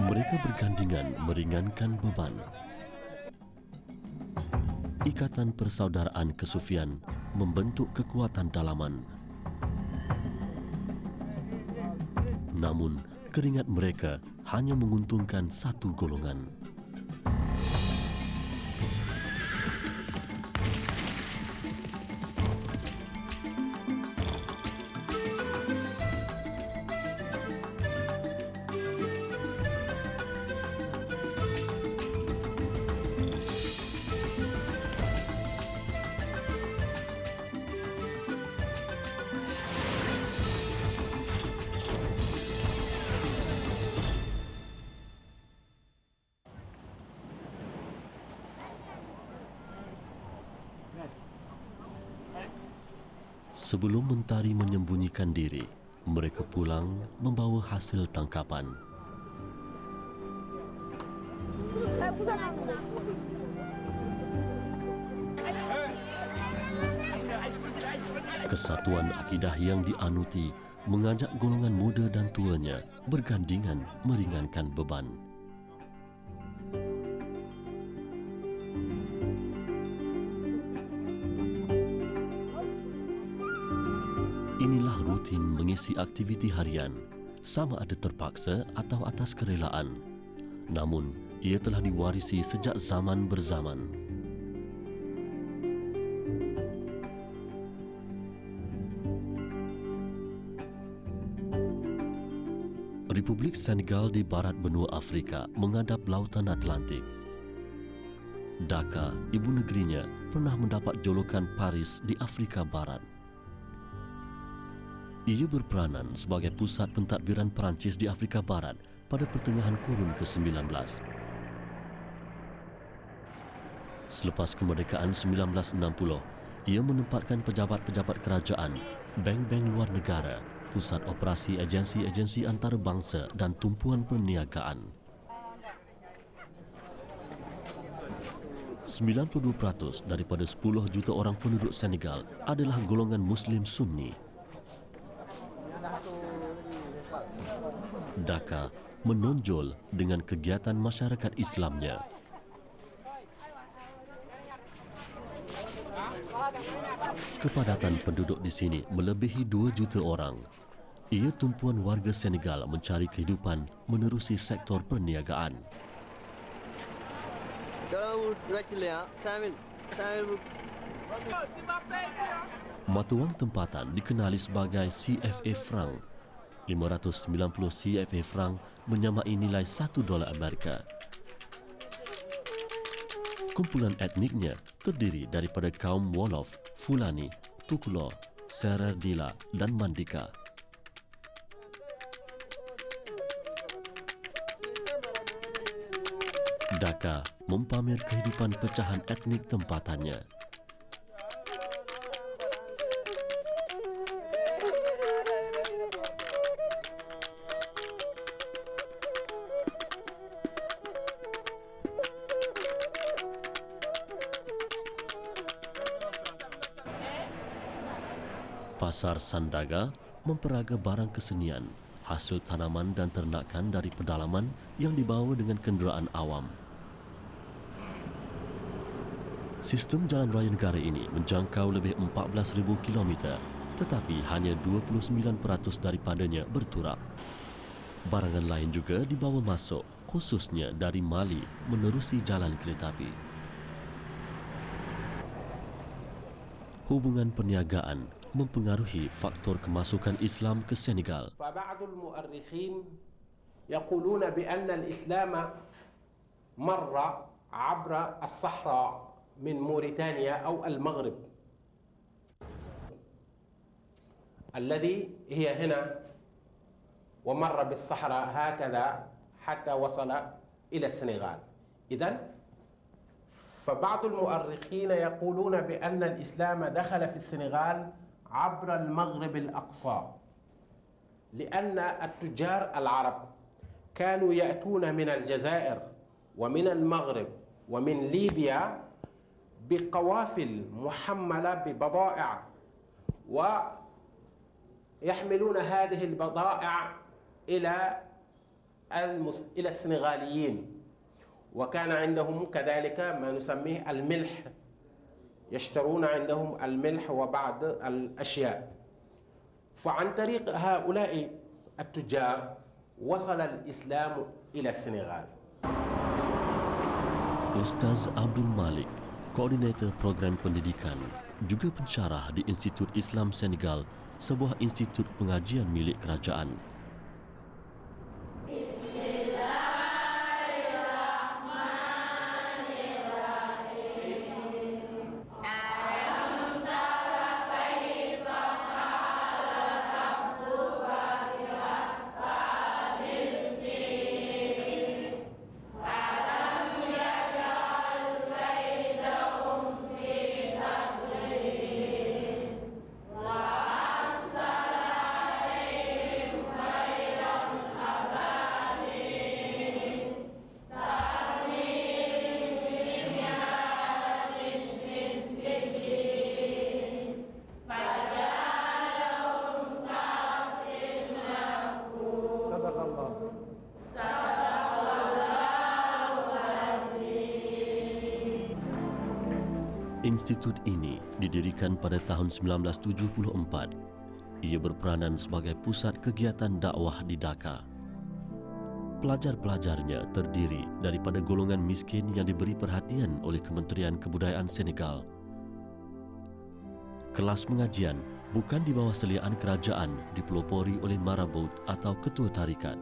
Mereka bergandingan meringankan beban. Ikatan persaudaraan kesufian membentuk kekuatan dalaman. Namun, keringat mereka hanya menguntungkan satu golongan. Sebelum mentari menyembunyikan diri, mereka pulang membawa hasil tangkapan. Kesatuan akidah yang dianuti mengajak golongan muda dan tuanya bergandingan meringankan beban. Inilah rutin mengisi aktiviti harian, sama ada terpaksa atau atas kerelaan. Namun, ia telah diwarisi sejak zaman berzaman. Republik Senegal di barat benua Afrika menghadap lautan Atlantik. Dhaka, ibu negerinya, pernah mendapat julukan Paris di Afrika Barat. Ia berperanan sebagai pusat pentadbiran Perancis di Afrika Barat pada pertengahan kurun ke-19. Selepas kemerdekaan 1960, ia menempatkan pejabat-pejabat kerajaan, bank-bank luar negara, pusat operasi agensi-agensi antarabangsa dan tumpuan perniagaan. 92% daripada 10 juta orang penduduk Senegal adalah golongan Muslim Sunni. Dhaka menonjol dengan kegiatan masyarakat Islamnya. Kepadatan penduduk di sini melebihi 2 juta orang. Ia tumpuan warga Senegal mencari kehidupan menerusi sektor perniagaan. Mata wang tempatan dikenali sebagai CFA franc. 590 CFA franc menyamai nilai $1 Amerika. Kumpulan etniknya terdiri daripada kaum Wolof, Fulani, Tukulo, Serer Dila dan Mandika. Dhaka mempamer kehidupan pecahan etnik tempatannya. Pasar Sandaga memperaga barang kesenian, hasil tanaman dan ternakan dari pedalaman yang dibawa dengan kenderaan awam. Sistem jalan raya negara ini menjangkau lebih 14,000 kilometer, tetapi hanya 29% daripadanya berturap. Barangan lain juga dibawa masuk, khususnya dari Mali menerusi jalan keretapi. Hubungan perniagaan mempengaruhi faktor kemasukan Islam ke Senegal. فبعض المؤرخين يقولون بأن الإسلام مر عبر الصحراء من موريتانيا أو المغرب الذي هي هنا ومر بالصحراء هكذا حتى وصل إلى السنغال. إذن فبعض المؤرخين يقولون بأن الإسلام دخل في السنغال عبر المغرب الأقصى لأن التجار العرب كانوا يأتون من الجزائر ومن المغرب ومن ليبيا بقوافل محملة ببضائع ويحملون هذه البضائع إلى إلى السنغاليين، وكان عندهم كذلك ما نسميه الملح، يشترون عندهم الملح وبعض الأشياء. فعن طريق هؤلاء التجار وصل الإسلام إلى السنغال. Ustaz Abdul Malik, koordinator program pendidikan, juga pensyarah di Institut Islam Senegal, sebuah institut pengajian milik kerajaan. Institut ini didirikan pada tahun 1974. Ia berperanan sebagai pusat kegiatan dakwah di Dhaka. Pelajar-pelajarnya terdiri daripada golongan miskin yang diberi perhatian oleh Kementerian Kebudayaan Senegal. Kelas pengajian bukan di bawah seliaan kerajaan dipelopori oleh marabout atau ketua tarikat.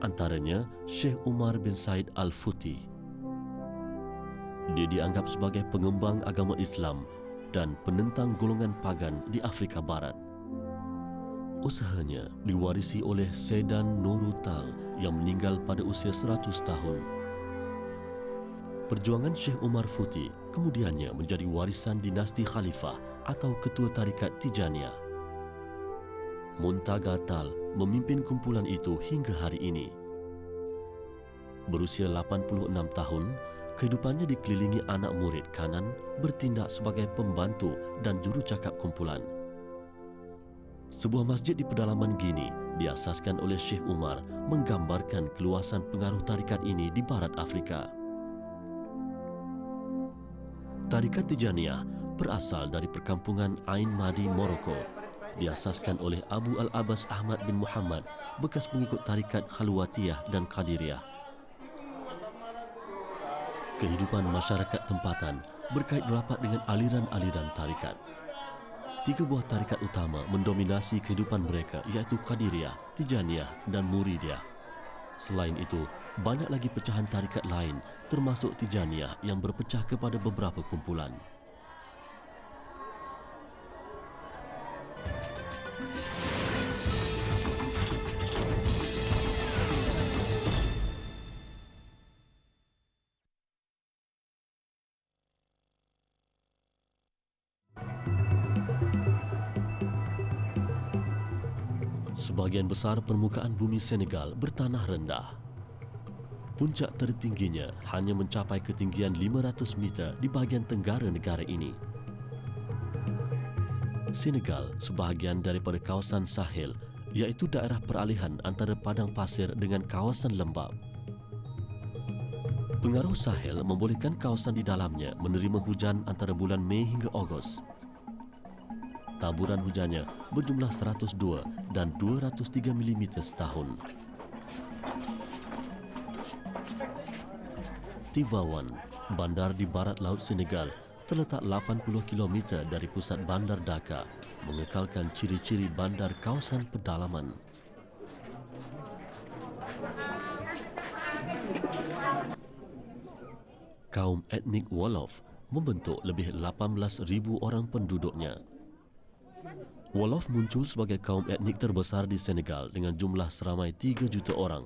Antaranya Syekh Umar bin Said Al-Futi. Dia dianggap sebagai pengembang agama Islam dan penentang golongan pagan di Afrika Barat. Usahanya diwarisi oleh Sedan Norutal yang meninggal pada usia 100 tahun. Perjuangan Syekh Umar Futi kemudiannya menjadi warisan dinasti Khalifah atau ketua tarikat Tijaniyah. Muntaga Tal memimpin kumpulan itu hingga hari ini. Berusia 86 tahun, kehidupannya dikelilingi anak murid kanan bertindak sebagai pembantu dan jurucakap kumpulan. Sebuah masjid di pedalaman Gini diasaskan oleh Syekh Umar menggambarkan keluasan pengaruh tarikat ini di barat Afrika. Tarikat Tijaniyah berasal dari perkampungan Ain Madi, Morocco. Diasaskan oleh Abu Al-Abbas Ahmad bin Muhammad, bekas pengikut tarikat Khalwatiyah dan Qadiriyah. Kehidupan masyarakat tempatan berkait rapat dengan aliran-aliran tarikat. 3 buah tarikat utama mendominasi kehidupan mereka, iaitu Qadiriyah, Tijaniyah dan Muridiyah. Selain itu, banyak lagi pecahan tarikat lain termasuk Tijaniyah yang berpecah kepada beberapa kumpulan. Sebagian besar permukaan bumi Senegal bertanah rendah. Puncak tertingginya hanya mencapai ketinggian 500 meter di bahagian tenggara negara ini. Senegal sebahagian daripada kawasan Sahel, iaitu daerah peralihan antara padang pasir dengan kawasan lembap. Pengaruh Sahel membolehkan kawasan di dalamnya menerima hujan antara bulan Mei hingga Ogos. Taburan hujannya berjumlah 102 dan 203 mm setahun. Tivaouane, bandar di barat laut Senegal, terletak 80 km dari pusat bandar Dhaka, mengekalkan ciri-ciri bandar kawasan pedalaman. Kaum etnik Wolof membentuk lebih 18,000 orang penduduknya. Wolof muncul sebagai kaum etnik terbesar di Senegal dengan jumlah seramai 3 juta orang.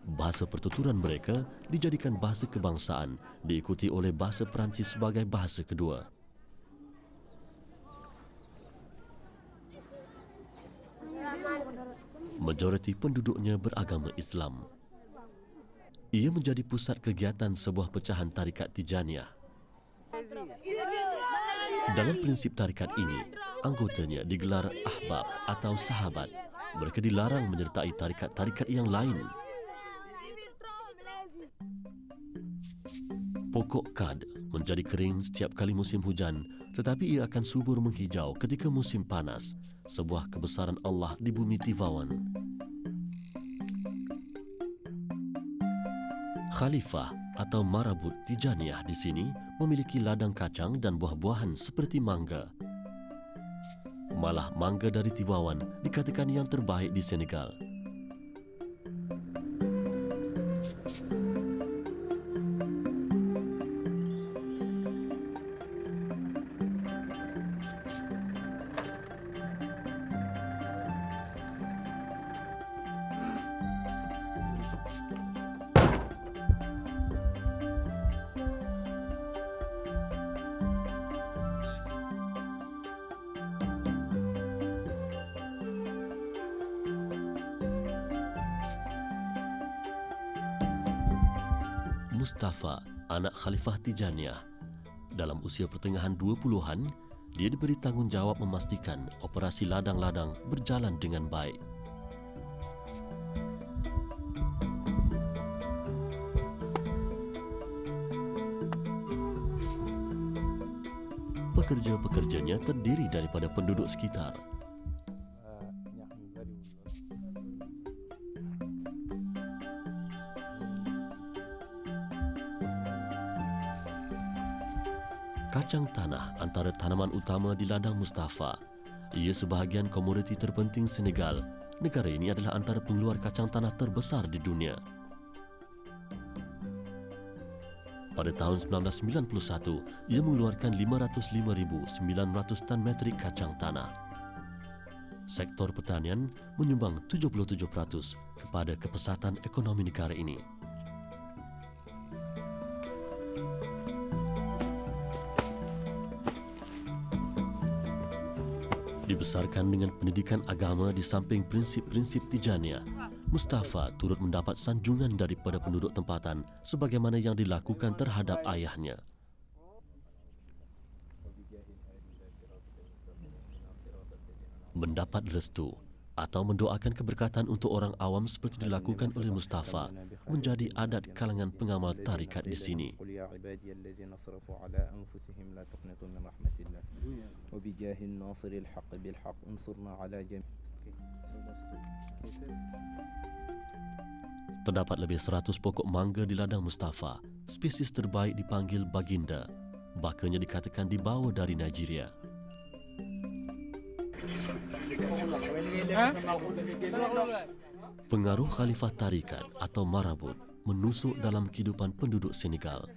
Bahasa pertuturan mereka dijadikan bahasa kebangsaan, diikuti oleh bahasa Perancis sebagai bahasa kedua. Majoriti penduduknya beragama Islam. Ia menjadi pusat kegiatan sebuah pecahan tarikat Tijaniyah. Dalam prinsip tarikat ini, anggotanya digelar ahbab atau sahabat mereka dilarang menyertai tarikat-tarikat yang lain. Pokok kad menjadi kering setiap kali musim hujan, tetapi ia akan subur menghijau ketika musim panas, sebuah kebesaran Allah di bumi Tivawan. Khalifah atau marabut Tijaniyah di sini memiliki ladang kacang dan buah-buahan seperti mangga. Malah mangga dari Tivawan dikatakan yang terbaik di Senegal. Mustafa, anak Khalifah Tijaniyah. Dalam usia pertengahan 20-an, dia diberi tanggung jawab memastikan operasi ladang-ladang berjalan dengan baik. Pekerja-pekerjanya terdiri daripada penduduk sekitar. Kacang tanah antara tanaman utama di ladang Mustafa. Ia sebahagian komoditi terpenting Senegal. Negara ini adalah antara pengeluar kacang tanah terbesar di dunia. Pada tahun 1991, ia mengeluarkan 505.900 tan metrik kacang tanah. Sektor pertanian menyumbang 77% kepada kepesatan ekonomi negara ini. Dibesarkan dengan pendidikan agama di samping prinsip-prinsip Tijaniyah, Mustafa turut mendapat sanjungan daripada penduduk tempatan sebagaimana yang dilakukan terhadap ayahnya. Mendapat restu atau mendoakan keberkatan untuk orang awam seperti dilakukan oleh Mustafa menjadi adat kalangan pengamal tarikat di sini. Terdapat lebih 100 pokok mangga di ladang Mustafa. Spesies terbaik dipanggil Baginda. Bakanya dikatakan dibawa dari Nigeria. Pengaruh Khalifah Tarikat atau Marabut menusuk dalam kehidupan penduduk Senegal.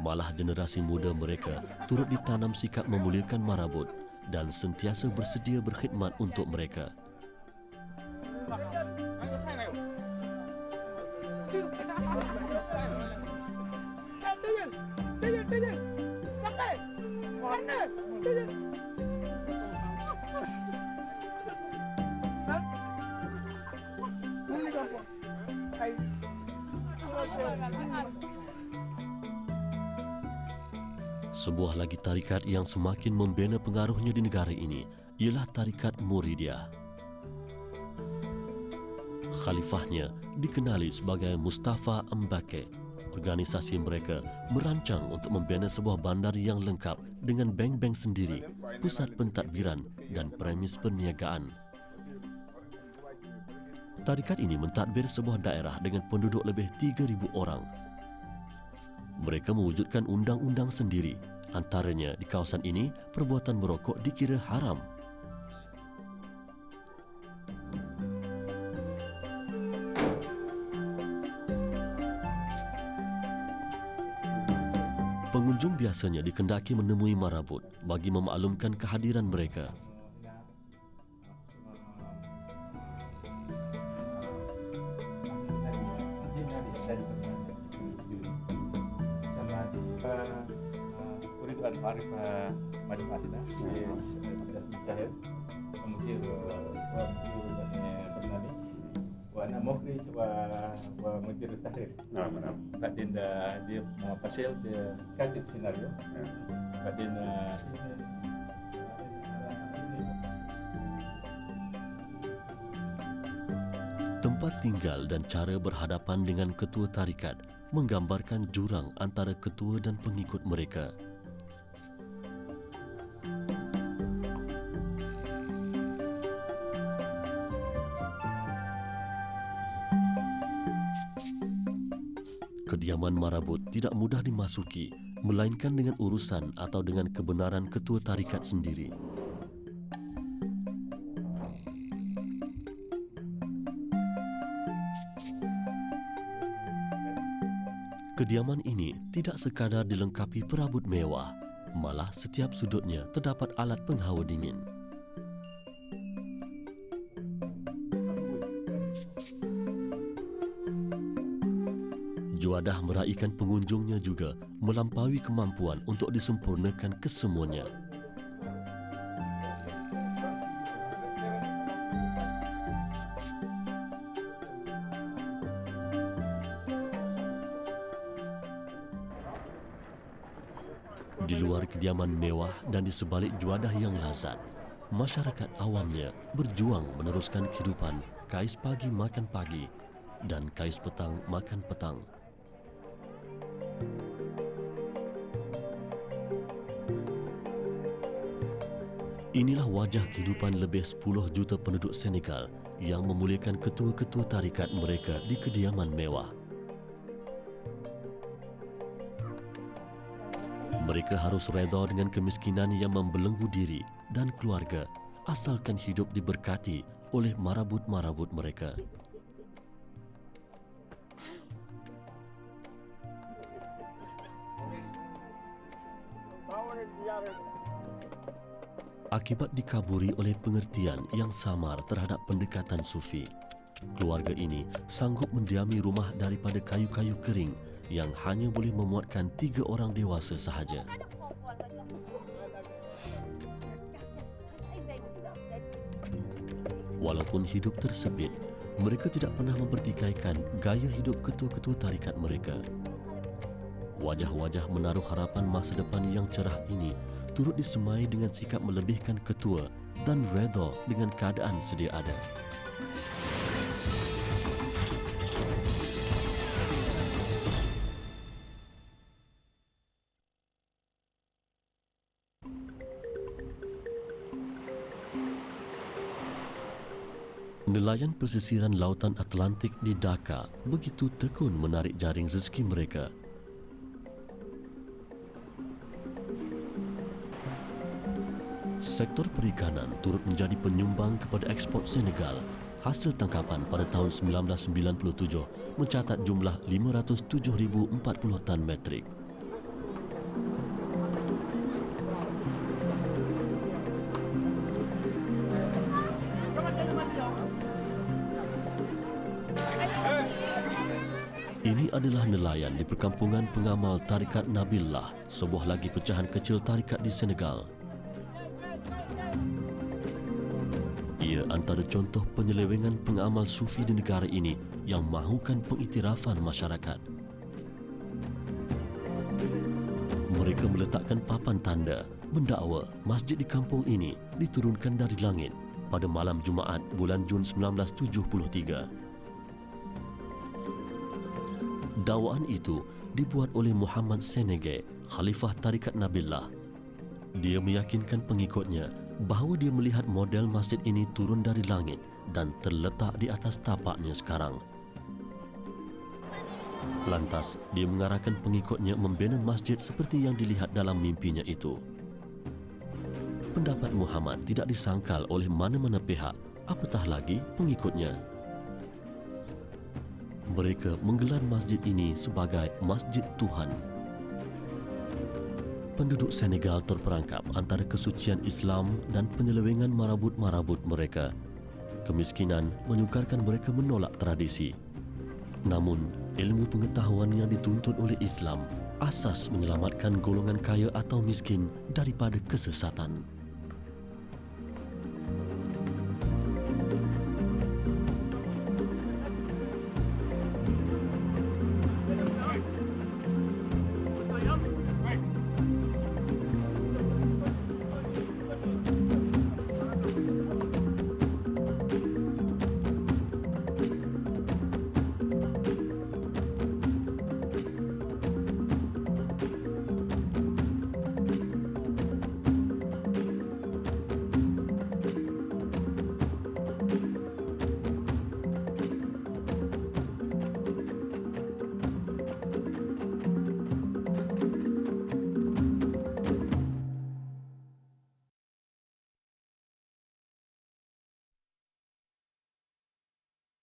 Malah generasi muda mereka turut ditanam sikap memuliakan Marabut dan sentiasa bersedia berkhidmat untuk mereka. Sebuah lagi tarikat yang semakin membina pengaruhnya di negara ini ialah tarikat Muridiyah. Khalifahnya dikenali sebagai Mustafa Mbake. Organisasi mereka merancang untuk membina sebuah bandar yang lengkap dengan bank-bank sendiri, pusat pentadbiran dan premis perniagaan. Tarikat ini mentadbir sebuah daerah dengan penduduk lebih 3,000 orang. Mereka mewujudkan undang-undang sendiri. Antaranya di kawasan ini, perbuatan merokok dikira haram. Pengunjung biasanya dikendaki menemui Marabut bagi memaklumkan kehadiran mereka. Arif macam-macam Syahir kemudian Bernani Wana Mokri wa Mudir Tahrir Kadin dia mau pasal dia katib senario Kadin Tempat tinggal dan cara berhadapan dengan ketua tarikat menggambarkan jurang antara ketua dan pengikut mereka. Kediaman marabut tidak mudah dimasuki, melainkan dengan urusan atau dengan kebenaran ketua tarikat sendiri. Kediaman ini tidak sekadar dilengkapi perabot mewah, malah setiap sudutnya terdapat alat penghawa dingin. Juadah meraihkan pengunjungnya juga melampaui kemampuan untuk disempurnakan kesemuanya. Di luar kediaman mewah dan di sebalik juadah yang lazat, masyarakat awamnya berjuang meneruskan kehidupan kais pagi makan pagi dan kais petang makan petang. Inilah wajah kehidupan lebih 10 juta penduduk Senegal yang memuliakan ketua-ketua tarikat mereka di kediaman mewah. Mereka harus reda dengan kemiskinan yang membelenggu diri dan keluarga asalkan hidup diberkati oleh marabut-marabut mereka. Akibat dikaburi oleh pengertian yang samar terhadap pendekatan sufi, keluarga ini sanggup mendiami rumah daripada kayu-kayu kering yang hanya boleh memuatkan 3 orang dewasa sahaja. Walaupun hidup tersepit, mereka tidak pernah mempertikaikan gaya hidup ketua-ketua tarikat mereka. Wajah-wajah menaruh harapan masa depan yang cerah ini turut disemai dengan sikap melebihkan ketua dan reda dengan keadaan sedia ada. Nelayan pesisiran Lautan Atlantik di Dhaka begitu tekun menarik jaring rezeki mereka. Sektor perikanan turut menjadi penyumbang kepada ekspor Senegal. Hasil tangkapan pada tahun 1997 mencatat jumlah 507,040 tan metrik. Ini adalah nelayan di perkampungan pengamal Tarikat Nabilah, sebuah lagi pecahan kecil tarikat di Senegal. Ia antara contoh penyelewengan pengamal sufi di negara ini yang mahukan pengiktirafan masyarakat. Mereka meletakkan papan tanda mendakwa masjid di kampung ini diturunkan dari langit pada malam Jumaat bulan Jun 1973. Dakwaan itu dibuat oleh Muhammad Senege, Khalifah Tarikat Nabilah. Dia meyakinkan pengikutnya bahawa dia melihat model masjid ini turun dari langit dan terletak di atas tapaknya sekarang. Lantas, dia mengarahkan pengikutnya membina masjid seperti yang dilihat dalam mimpinya itu. Pendapat Muhammad tidak disangkal oleh mana-mana pihak, apatah lagi pengikutnya. Mereka menggelar masjid ini sebagai Masjid Tuhan. Penduduk Senegal terperangkap antara kesucian Islam dan penyelewengan marabut-marabut mereka. Kemiskinan menyukarkan mereka menolak tradisi. Namun, ilmu pengetahuan yang dituntut oleh Islam asas menyelamatkan golongan kaya atau miskin daripada kesesatan.